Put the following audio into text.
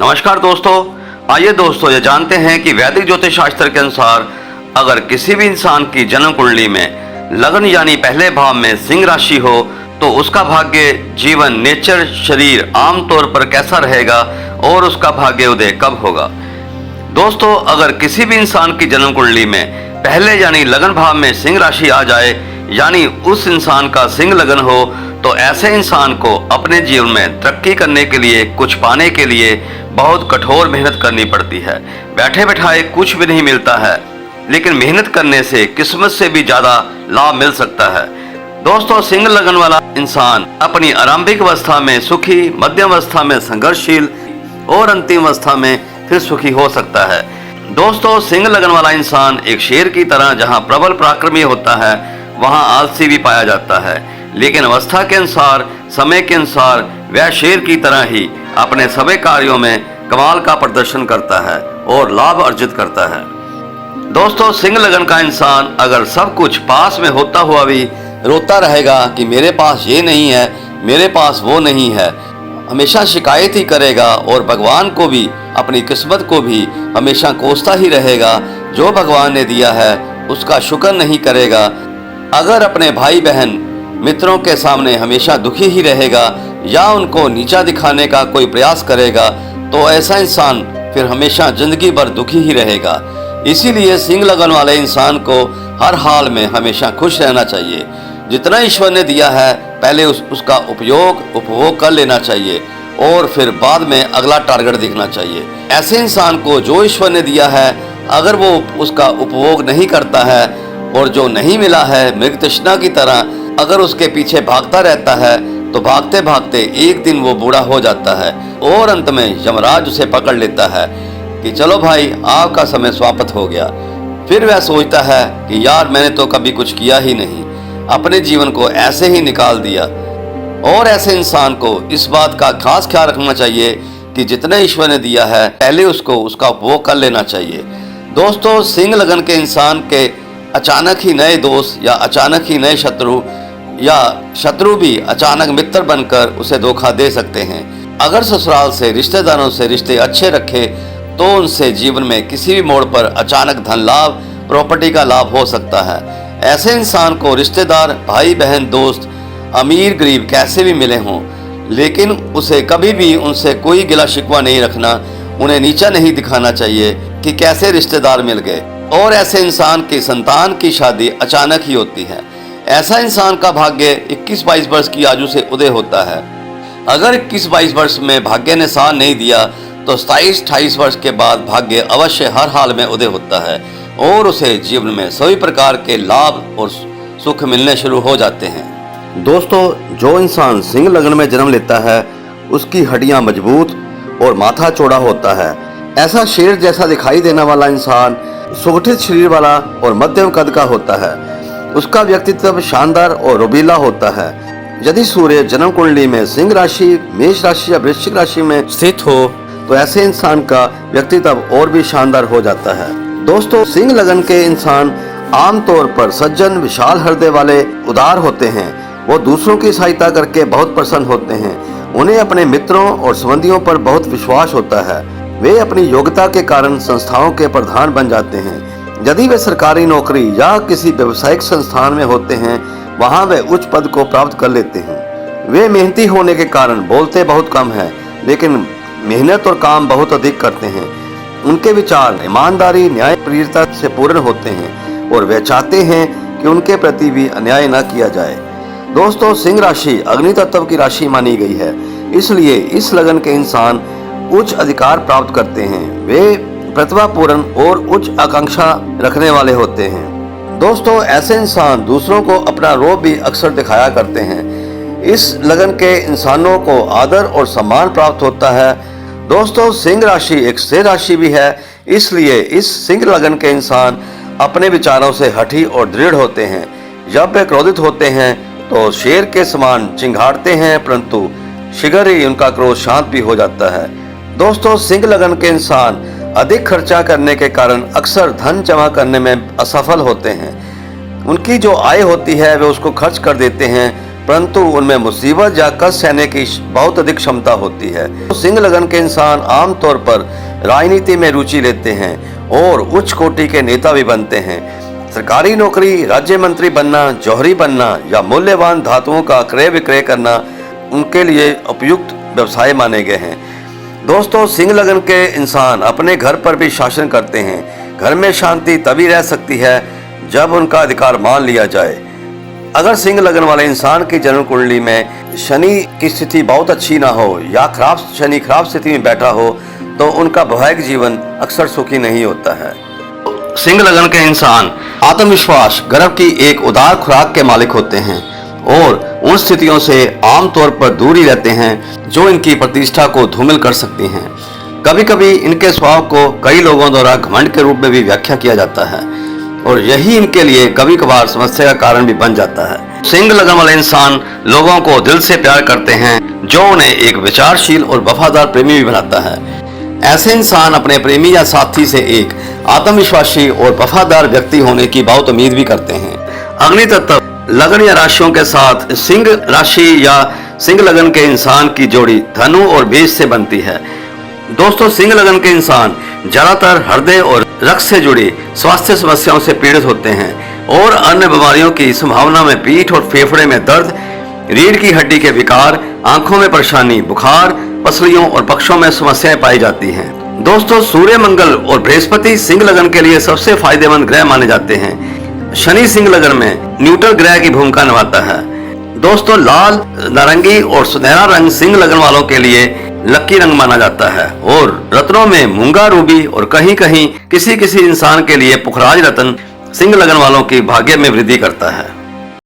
नमस्कार दोस्तों, आइए दोस्तों ये जानते हैं कि वैदिक ज्योतिष शास्त्र के अनुसार अगर किसी भी इंसान की जन्म कुंडली में लगन यानी पहले भाव में सिंह राशि हो तो उसका भाग्य, जीवन, नेचर, शरीर आमतौर पर कैसा रहेगा और उसका भाग्य उदय कब होगा। दोस्तों, अगर किसी भी इंसान की जन्म कुंडली में पहले यानी लगन भाव में सिंह राशि आ जाए यानी उस इंसान का सिंह लगन हो तो ऐसे इंसान को अपने जीवन में तरक्की करने के लिए, कुछ पाने के लिए बहुत कठोर मेहनत करनी पड़ती है। बैठे बैठाए कुछ भी नहीं मिलता है, लेकिन मेहनत करने से किस्मत से भी ज्यादा लाभ मिल सकता है। दोस्तों, सिंह लगन वाला इंसान अपनी आरंभिक अवस्था में सुखी, मध्यम अवस्था में संघर्षशील और अंतिम अवस्था में फिर सुखी हो सकता है। दोस्तों, सिंह लगन वाला इंसान एक शेर की तरह जहां प्रबल पराक्रमी होता है वहां आलसी भी पाया जाता है, लेकिन अवस्था के अनुसार, समय के अनुसार वह शेर की तरह ही अपने सभी कार्यों में कमाल का प्रदर्शन करता है और लाभ अर्जित करता है। दोस्तों, सिंह लगन का इंसान अगर सब कुछ पास में होता हुआ भी रोता रहेगा कि मेरे पास ये नहीं है, मेरे पास वो नहीं है, हमेशा शिकायत ही करेगा और भगवान को भी, अपनी किस्मत को भी हमेशा कोसता ही रहेगा, जो भगवान ने दिया है उसका शुक्र नहीं करेगा, अगर अपने भाई बहन मित्रों के सामने हमेशा दुखी ही रहेगा या उनको नीचा दिखाने का कोई प्रयास करेगा तो ऐसा इंसान फिर हमेशा जिंदगी भर दुखी ही रहेगा। इसीलिए सिंह लगन वाले इंसान को हर हाल में हमेशा खुश रहना चाहिए। जितना ईश्वर ने दिया है पहले उसका उपभोग कर लेना चाहिए और फिर बाद में अगला टारगेट देखना चाहिए। ऐसे इंसान को जो ईश्वर ने दिया है अगर वो उसका उपभोग नहीं करता है और जो नहीं मिला है मृग तृष्णा की तरह अगर उसके पीछे भागता रहता है तो भागते भागते एक दिन वो बूढ़ा हो जाता है और अंत में यमराज उसे पकड़ लेता है कि चलो भाई, आपका समय समाप्त हो गया। फिर वह सोचता है कि यार मैंने तो कभी कुछ किया ही नहीं, अपने जीवन को ऐसे ही निकाल दिया। और ऐसे इंसान को इस बात का खास ख्याल रखना चाहिए कि जितना ईश्वर ने दिया है पहले उसका उपभोग कर लेना चाहिए। दोस्तों, सिंह लगन के इंसान के अचानक ही नए दोस्त या अचानक ही नए शत्रु या शत्रु भी अचानक मित्र बनकर उसे धोखा दे सकते हैं। अगर ससुराल से, रिश्तेदारों से रिश्ते अच्छे रखे तो उनसे जीवन में किसी भी मोड़ पर अचानक धन लाभ, प्रॉपर्टी का लाभ हो सकता है। ऐसे इंसान को रिश्तेदार, भाई बहन, दोस्त, अमीर गरीब कैसे भी मिले हों, लेकिन उसे कभी भी उनसे कोई गिला शिकवा नहीं रखना, उन्हें नीचा नहीं दिखाना चाहिए कि कैसे रिश्तेदार मिल गए। और ऐसे इंसान की संतान की शादी अचानक ही होती है। ऐसा इंसान का भाग्य 21-22 वर्ष की आयु से उदय होता है। अगर 21-22 वर्ष में भाग्य ने साथ नहीं दिया तो 27-28 वर्ष के बाद भाग्य अवश्य हर हाल में उदय होता है और उसे जीवन में सभी प्रकार के लाभ और सुख मिलने शुरू हो जाते हैं। दोस्तों, जो इंसान सिंह लगन में जन्म लेता है उसकी हड्डियां मजबूत और माथा चौड़ा होता है। ऐसा शेर जैसा दिखाई देने वाला इंसान सुगठित शरीर वाला और मध्यम कद का होता है। उसका व्यक्तित्व शानदार और रोबीला होता है। यदि सूर्य जन्म कुंडली में सिंह राशि, मेष राशि या वृश्चिक राशि में स्थित हो तो ऐसे इंसान का व्यक्तित्व और भी शानदार हो जाता है। दोस्तों, सिंह लगन के इंसान आमतौर पर सज्जन, विशाल हृदय वाले, उदार होते हैं। वो दूसरों की सहायता करके बहुत प्रसन्न होते हैं। उन्हें अपने मित्रों और संबंधियों पर बहुत विश्वास होता है। वे अपनी योग्यता के कारण संस्थाओं के प्रधान बन जाते हैं। यदि वे सरकारी नौकरी या किसी व्यवसायिक संस्थान में होते हैं वहां वे उच्च पद को प्राप्त कर लेते हैं। वे मेहनती होने के कारण बोलते बहुत कम हैं, लेकिन मेहनत और काम बहुत अधिक करते हैं। उनके विचार ईमानदारी, न्यायप्रियता से पूर्ण होते हैं और वे चाहते हैं कि उनके प्रति भी अन्याय न किया जाए। दोस्तों, सिंह राशि अग्नि तत्व की राशि मानी गई है, इसलिए इस लगन के इंसान उच्च अधिकार प्राप्त करते हैं। वे प्रतिभापूर्ण और उच्च आकांक्षा रखने वाले होते हैं। दोस्तों, ऐसे इंसान दूसरों को अपना रोब भी अक्सर दिखाया करते हैं। इस लगन के इंसानों को आदर और सम्मान प्राप्त होता है। दोस्तों, सिंह राशि एक स्थिर राशि भी है, इसलिए इस सिंह लगन के इंसान अपने विचारों से हठी और दृढ़ होते हैं। जब वे क्रोधित होते हैं तो शेर के समान चिंघाड़ते हैं, परंतु शीघ्र ही उनका क्रोध शांत भी हो जाता है। दोस्तों, सिंह लगन के इंसान अधिक खर्चा करने के कारण अक्सर धन जमा करने में असफल होते हैं। उनकी जो आय होती है वे उसको खर्च कर देते हैं, परंतु उनमें मुसीबत या कष्ट सहने की बहुत अधिक क्षमता होती है। तो सिंह लगन के इंसान आमतौर पर राजनीति में रुचि लेते हैं और उच्च कोटि के नेता भी बनते हैं। सरकारी नौकरी, राज्य मंत्री बनना, जौहरी बनना या मूल्यवान धातुओं का क्रय विक्रय करना उनके लिए उपयुक्त व्यवसाय माने गए हैं। दोस्तों, सिंह लगन के इंसान अपने घर पर भी शासन करते हैं। घर में शांति तभी रह सकती है जब उनका अधिकार मान लिया जाए। अगर सिंह लगन वाले इंसान की जन्म कुंडली में शनि की स्थिति बहुत अच्छी ना हो या शनि खराब स्थिति में बैठा हो तो उनका वैवाहिक जीवन अक्सर सुखी नहीं होता है। सिंह लगन के इंसान आत्मविश्वास, गर्व की एक उदार खुराक के मालिक होते हैं और उन स्थितियों से आमतौर पर दूर ही रहते हैं जो इनकी प्रतिष्ठा को धूमिल कर सकती हैं। कभी कभी इनके स्वभाव को कई लोगों द्वारा घमंड के रूप में भी व्याख्या किया जाता है और यही इनके लिए कभी कभार समस्या का कारण भी बन जाता है। सिंह लगन वाले इंसान लोगों को दिल से प्यार करते हैं जो उन्हें एक विचारशील और वफादार प्रेमी भी बनाता है। ऐसे इंसान अपने प्रेमी या साथी से एक आत्मविश्वासी और वफादार व्यक्ति होने की बहुत उम्मीद भी करते हैं। अग्नि तत्व लगन या राशियों के साथ सिंह राशि या सिंह लगन के इंसान की जोड़ी धनु और मेष से बनती है। दोस्तों, सिंह लगन के इंसान ज्यादातर हृदय और रक्त से जुड़ी स्वास्थ्य समस्याओं से पीड़ित होते हैं और अन्य बीमारियों की संभावना में पीठ और फेफड़े में दर्द, रीढ़ की हड्डी के विकार, आंखों में परेशानी, बुखार, पसलियों और पक्षों में समस्याएं पाई जाती हैं। दोस्तों, सूर्य, मंगल और बृहस्पति सिंह लगन के लिए सबसे फायदेमंद ग्रह माने जाते हैं। शनि सिंह लगन में न्यूट्रल ग्रह की भूमिका निभाता है। दोस्तों, लाल, नारंगी और सुनहरा रंग सिंह लगन वालों के लिए लकी रंग माना जाता है और रत्नों में मूंगा, रूबी और कहीं कहीं किसी इंसान के लिए पुखराज रत्न सिंह लगन वालों की भाग्य में वृद्धि करता है।